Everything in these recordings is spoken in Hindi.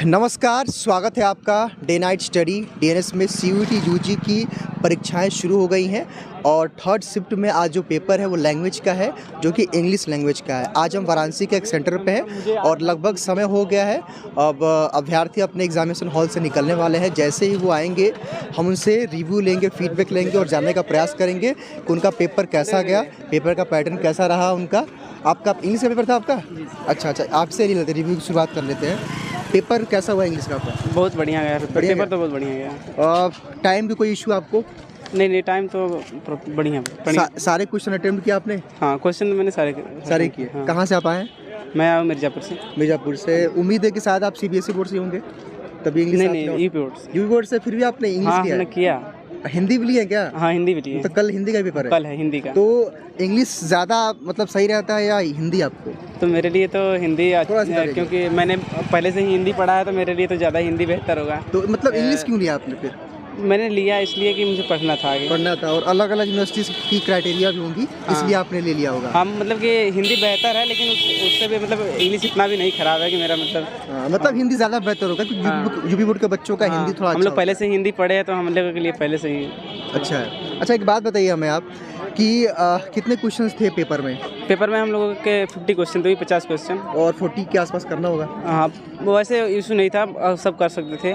नमस्कार, स्वागत है आपका डे नाइट स्टडी डीएनएस में। सीयूईटी यूजी की परीक्षाएं शुरू हो गई हैं और थर्ड शिफ्ट में आज जो पेपर है वो लैंग्वेज का है, जो कि इंग्लिश लैंग्वेज का है। आज हम वाराणसी के एक सेंटर पे हैं और लगभग समय हो गया है। अब अभ्यर्थी अपने एग्जामिनेशन हॉल से निकलने वाले हैं। जैसे ही वो आएंगे हम उनसे रिव्यू लेंगे, फीडबैक लेंगे और जानने का प्रयास करेंगे कि उनका पेपर कैसा गया, पेपर का पैटर्न कैसा रहा उनका। आपका इंग्लिश का पेपर था आपका? अच्छा, आपसे नहीं लेते, रिव्यू की शुरुआत कर लेते हैं। पेपर कैसा हुआ इंग्लिश का आपका? बहुत बढ़िया गया पेपर तो बहुत बढ़िया गया। टाइम की कोई इशू आपको? नहीं, टाइम तो बढ़िया। सारे क्वेश्चन अटेम्प्ट किया आपने? हाँ, क्वेश्चन मैंने सारे किए। हाँ। कहाँ से आप आए हैं? मैं आया मिर्ज़ापुर से। मिर्ज़ापुर से। उम्मीद है कि शायद आप सीबीएसई बोर्ड से होंगे, तभी इंग्लिश। नहीं, यूपी बोर्ड से। फिर भी आपने इंग्लिश किया। हिंदी भी लिया क्या? हाँ, हिंदी भी लिया। तो कल हिंदी का पेपर है? कल है हिंदी का। तो इंग्लिश ज़्यादा मतलब सही रहता है या हिंदी आपको? तो मेरे लिए तो हिंदी, क्योंकि मैंने पहले से ही हिंदी पढ़ा है, तो मेरे लिए तो ज़्यादा हिंदी बेहतर होगा। तो मतलब इंग्लिश क्यों लिया आपने फिर? मैंने लिया इसलिए कि मुझे पढ़ना था आगे। पढ़ना था, और अलग अलग यूनिवर्सिटीज़ की क्राइटेरिया भी होंगी, इसलिए आपने ले लिया होगा। हाँ, मतलब कि हिंदी बेहतर है, लेकिन उससे भी मतलब इंग्लिश इतना भी नहीं खराब है कि मेरा मतलब हिंदी ज़्यादा बेहतर होगा क्योंकि यूपी बोर्ड के बच्चों का हिंदी थोड़ा हम लोग पहले से हिंदी पढ़े हैं, तो हम लोगों के लिए पहले से ही अच्छा है। अच्छा, एक बात बताइए हमें आप कि कितने क्वेश्चन्स थे पेपर में? पेपर में हम लोगों के 50 क्वेश्चन थे, 50 क्वेश्चन और 40 के आसपास करना होगा। हाँ, वो वैसे इशू नहीं था, सब कर सकते थे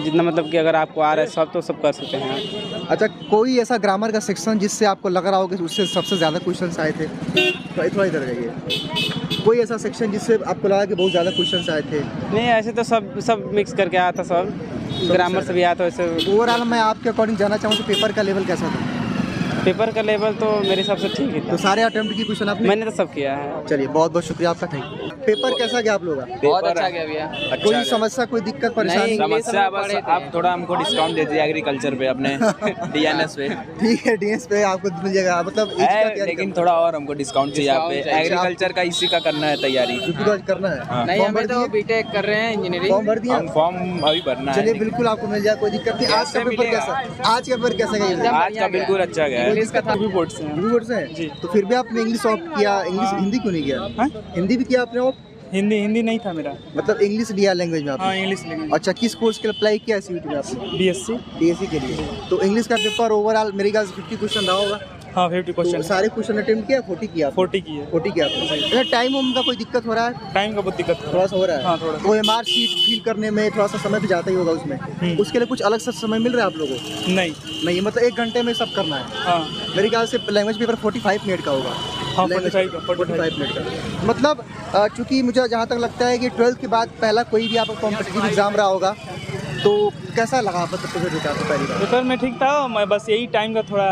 जितना, मतलब कि अगर आपको आ रहा है सब तो सब कर सकते हैं। अच्छा, कोई ऐसा ग्रामर का सेक्शन जिससे आपको लग रहा हो कि उससे सबसे ज़्यादा क्वेश्चंस आए थे? तो थोड़ा इधर जाइए। कोई ऐसा सेक्शन जिससे आपको लगा कि बहुत ज़्यादा क्वेश्चंस आए थे? नहीं, ऐसे तो सब मिक्स करके आया था, सब ग्रामर से भी आया था वैसे। ओवरऑल मैं आपके अकॉर्डिंग जानना चाहूँ तो पेपर का लेवल कैसा था? पेपर का लेवल तो मेरे हिसाब से ठीक ही था। तो सारे अटेम्प्ट की क्वेश्चन आपने? मैंने तो सब किया है। चलिए, बहुत बहुत शुक्रिया आपका, थैंक यू। पेपर कैसा गया आप लोग का? बहुत अच्छा गया भैया। कोई समस्या, कोई दिक्कत परेशानी? समस्या बस आप थोड़ा हमको डिस्काउंट दे दीजिए एग्रीकल्चर पे, अपने डीएनएस पे। ठीक है, डीएनएस पे आपको मिल जाएगा, मतलब लेकिन थोड़ा और हमको डिस्काउंट चाहिए आप पे। एग्रीकल्चर का इसी का करना है तैयारी, करना है। नहीं, अभी तो बीटेक कर रहे हैं, इंजीनियरिंग। फॉर्म भर दिया? फॉर्म अभी भरना है। चलिए, बिल्कुल आपको मिल जाएगा, कोई दिक्कत नहीं। आज का पेपर कैसा गया? आज का बिल्कुल अच्छा गया। इंग्लिश का था, बोर्ड से जी। तो फिर भी आपने इंग्लिश ऑप्ट किया, इंग्लिश हिंदी क्यों नहीं किया? हिंदी भी किया आपने ऑप्ट? हिंदी नहीं था मेरा, मतलब इंग्लिश लिया लैंग्वेज में आपने? हाँ, इंग्लिश लैंग्वेज। अच्छा, किस कोर्स के लिए अप्लाई किया सीयूईटी में आपने? बीएससी के लिए। तो इंग्लिश का पेपर ओवरऑल मेरे ख्याल से 50 क्वेश्चन रहा होगा। हाँ, 50 क्वेश्चन। तो सारे क्वेश्चन अटेम्प्ट किया? 40 किया? 40 की है। 40 किया आपने। टाइम का कोई दिक्कत हो रहा है? टाइम का बहुत दिक्कत थोड़ा सा हो रहा है। हाँ, थोड़ा। OMR शीट फिल करने में थोड़ा सा समय भी जाता ही होगा उसमें। उसके लिए कुछ अलग सा समय मिल रहा है आप लोगों को? नहीं, मतलब 1 घंटे में सब करना है। हाँ, मेरे ख्याल से लैंग्वेज पेपर 45 मिनट का होगा। हाँ, 45 मिनट का। मतलब चूँकि मुझे जहाँ तक लगता है कि 12th के बाद पहला कोई भी आपका कॉम्पिटिटिव एग्जाम रहा होगा, तो कैसा लगा आपको पेपर देता आपको पहली बार? पेपर में ठीक था, मैं बस यही टाइम का थोड़ा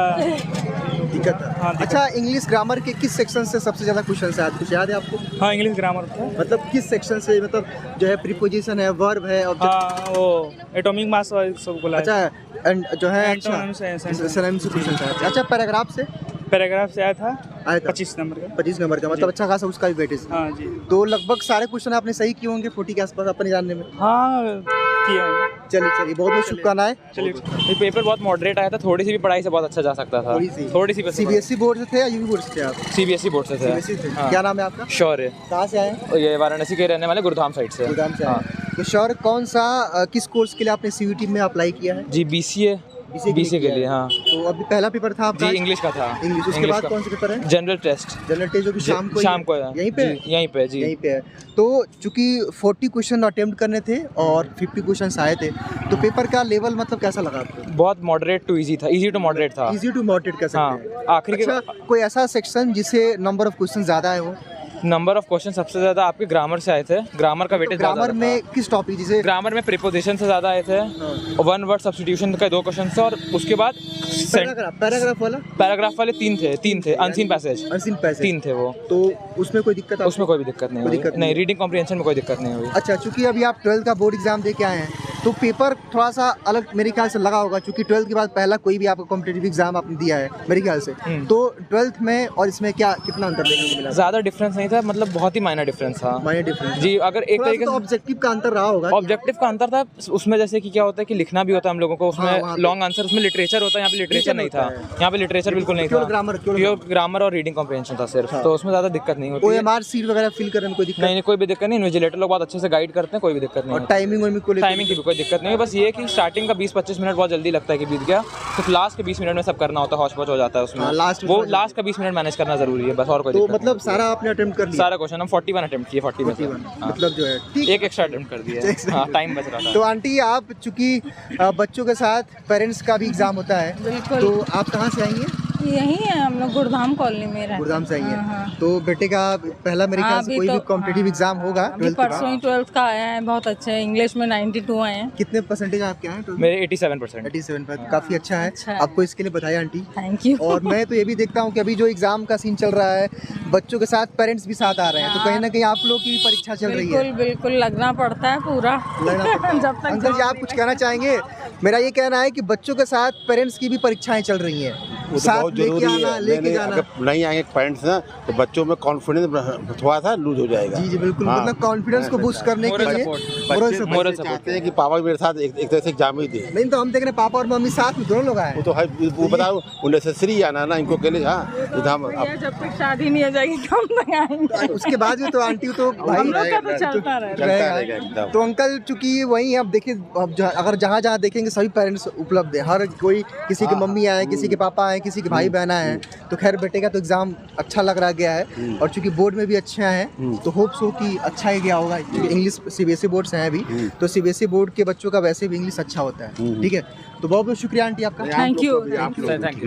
दिक्कत है। हाँ, अच्छा, इंग्लिश ग्रामर के किस सेक्शन से सबसे ज़्यादा क्वेश्चन आए, कुछ याद है आपको? हाँ, इंग्लिश ग्रामर था। मतलब किस सेक्शन से, मतलब जो है प्रीपोजिशन है, वर्ब है, हाँ, वो एटॉमिक मास सब बोला। अच्छा, एंड जो है सिनोनिम्स से क्वेश्चन आए। अच्छा, पैराग्राफ से आया था 25 नंबर का। 25 नंबर का, मतलब अच्छा खासा उसका भी वेटेज। हाँ जी। तो लगभग सारे क्वेश्चन आपने सही किए होंगे 40 के आसपास अपने जानने में? हाँ, किया है। चलिए, बहुत बहुत शुभकामनाएं। चलिए, ये पेपर बहुत मॉडरेट आया था, थोड़ी सी भी पढ़ाई से बहुत अच्छा जा सकता था। थोड़ी सी सीबीएसई बोर्ड से थे या यूपी बोर्ड से थे आप? सीबीएसई बोर्ड से थे। सीबीएसई थे। क्या नाम है आपका? शौर्य। कहाँ से आए हैं? ये वाराणसी के रहने वाले, गुरुधाम साइड से। गुरुग्राम से आए। तो शौर्य, कौन सा किस कोर्स के लिए आपने सीयूईटी में अप्लाई किया है? जी, बीसीए के लिए। हाँ, तो अभी पहला पेपर था आपका? जी, इंग्लिश का था। इंग्लिश। उसके बाद कौन सा पेपर है? जनरल टेस्ट जो कि शाम को है। यहीं पे है। तो चूंकि 40 क्वेश्चन अटेम्प्ट करने थे और 50 क्वेश्चन आए थे, तो पेपर का लेवल मतलब कैसा लगा आपको? बहुत मॉडरेट टू इजी था, इजी टू मॉडरेट था। इजी टू मॉडरेट कह सकते हैं। हाँ, आखिरी अच्छा, कोई ऐसा सेक्शन जिसे नंबर ऑफ क्वेश्चन ज़्यादा आए हो? नंबर ऑफ क्वेश्चन सबसे ज्यादा आपके ग्रामर से आए थे। ग्रामर का वेटेज ज्यादा था। ग्रामर में किस टॉपिक, जैसे ग्रामर में प्रीपोजिशन से ज्यादा आए थे, वन वर्ड सब्स्टिट्यूशन का 2 क्वेश्चन थे, और उसके बाद पैराग्राफ वाले 3 थे। अनसीन पैसेज 3 थे वो। तो उसमें कोई दिक्कत? उसमें कोई भी दिक्कत नहीं, रीडिंग कॉम्प्रिहेंशन में कोई दिक्कत नहीं हुई। अच्छा, चूंकि अभी आप 12th का बोर्ड एग्जाम दे के आए हैं, तो पेपर थोड़ा सा अलग मेरे ख्याल से लगा होगा, क्योंकि 12th के बाद पहला कोई भी आपका कॉम्पिटिटिव एग्जाम आपने दिया है मेरे ख्याल से। तो 12th में और इसमें क्या कितना अंतर देखने को मिला? ज़्यादा डिफरेंस नहीं था, मतलब बहुत ही माइनर डिफरेंस था। माइनर डिफरेंस जी, अगर एक तरीके तो से ऑब्जेक्टिव का अंतर रहा होगा। ऑब्जेक्टिव का अंतर था उसमें, जैसे कि क्या होता है कि लिखना भी होता है हम लोगों को, हाँ, वहाँ उसमें पे। लॉन्ग आंसर, उसमें लिटरेचर होता है, यहाँ पे लिटरेचर नहीं था। होता है। यहाँ पे लिटरेचर बिल्कुल नहीं Pure था, grammar, pure प्योर ग्रामर और रीडिंग कॉम्प्रिहेंशन था सिर्फ, तो उसमें ज़्यादा दिक्कत नहीं होती है। OMR सीट वगैरह फिल करने में कोई दिक्कत? नहीं, कोई भी दिक्कत नहीं, इन्विजिलेटर लोग बहुत अच्छे से गाइड करते हैं, कोई भी दिक्कत नहीं और होती। टाइमिंग को लेकर टाइमिंग की भी कोई दिक्कत नहीं है, बस ये कि स्टार्टिंग का 20-25 मिनट बहुत जल्दी लगता है कि बीत गया, तो लास्ट के 20 मिनट में सब करना होता है, हौच पौच हो जाता है उसमें। हाँ, लास्ट में वो सब लास्ट का 20 मिनट मैनेज करना जरूरी है बस, और कोई तो दिक्कत मतलब नहीं। सारा आपने अटेम्प्ट कर लिया? सारा क्वेश्चन हम 41 अटेम्प्ट किए, 40 में से। 41, हाँ। मतलब जो है ठीक। एक एक्स्ट्रा अटेम्प्ट कर दिया है। हाँ, टाइम बच रहा था। तो आंटी आप चूंकि बच्चों के साथ पेरेंट्स का भी एग्जाम होता है, बिल्कुल। तो आप कहाँ से आई हैं? यही है, हम लोग गुड़धाम कॉलोनी में रहते हैं। गुड़गाम से आई हाँ, हैं। हाँ। तो बेटे का पहला मेरे ख्याल से अभी कोई भी तो- कॉम्पिटिटिव हाँ, एग्जाम होगा हाँ, अभी 12th के बाद। परसों ही 12th का आया है, बहुत अच्छे है। इंग्लिश में 92 आए हैं। कितने परसेंटेज आपके हैं? मेरे 87%। 87 पर काफी अच्छा है। अच्छा है। आपको इसके लिए बधाई आंटी। Thank you. और मैं तो ये भी देखता हूँ कि अभी जो एग्जाम का सीन चल रहा है, बच्चों के साथ पेरेंट्स भी साथ आ रहे हैं, तो कहीं ना कहीं आप लोग की भी परीक्षा चल रही है। बिल्कुल बिल्कुल लगना पड़ता है पूरा। लगना पड़ता है। जब तक अंकल जी, आप कुछ कहना चाहेंगे? मेरा ये कहना है कि बच्चों के साथ पेरेंट्स की भी परीक्षाएं चल रही हैं, वो तो साथ बहुत लेके जरूरी आना, है। लेके जाना। अगर नहीं आएंगे पेरेंट्स ना, तो बच्चों में कॉन्फिडेंस थोड़ा सा लूज हो जाएगा। जी जी बिल्कुल, हाँ। मतलब कॉन्फिडेंस को बूस्ट करने के Moral लिए support। moral बच्चे support। moral बच्चे support। चाहते हैं कि पापा मेरे साथ एक तरह से एग्जाम ही दे। नहीं तो हम देख रहे हैं पापा और मम्मी साथ में दोनों लोग आए वो तो है, वो बताओ उन्नेसेसरी आना ना इनको के लिए। हाँ, इधर हम ये जब तक शादी नहीं हो जाएगी तब तक आएंगे। हैं। उसके बाद भी तो आंटी तो भाई हम लोग का तो चलता रहता है। चलता रहेगा एकदम। तो अंकल चूंकि वही अब देखिए, अब अगर जहाँ जहाँ देखेंगे सभी पेरेंट्स उपलब्ध है, हर कोई, किसी की मम्मी आए, किसी के पापा आए, किसी के भाई बहन आए हैं। तो खैर बेटे का तो एग्जाम अच्छा लग रहा गया है, और चूंकि बोर्ड में भी अच्छे आए हैं तो होप्स हो कि अच्छा ही गया होगा, क्योंकि इंग्लिश CBSE बोर्ड से हैं अभी, तो CBSE बोर्ड के बच्चों का वैसे भी इंग्लिश अच्छा होता है। ठीक है, तो बहुत बहुत शुक्रिया आंटी आपका। Thank you. Thank you.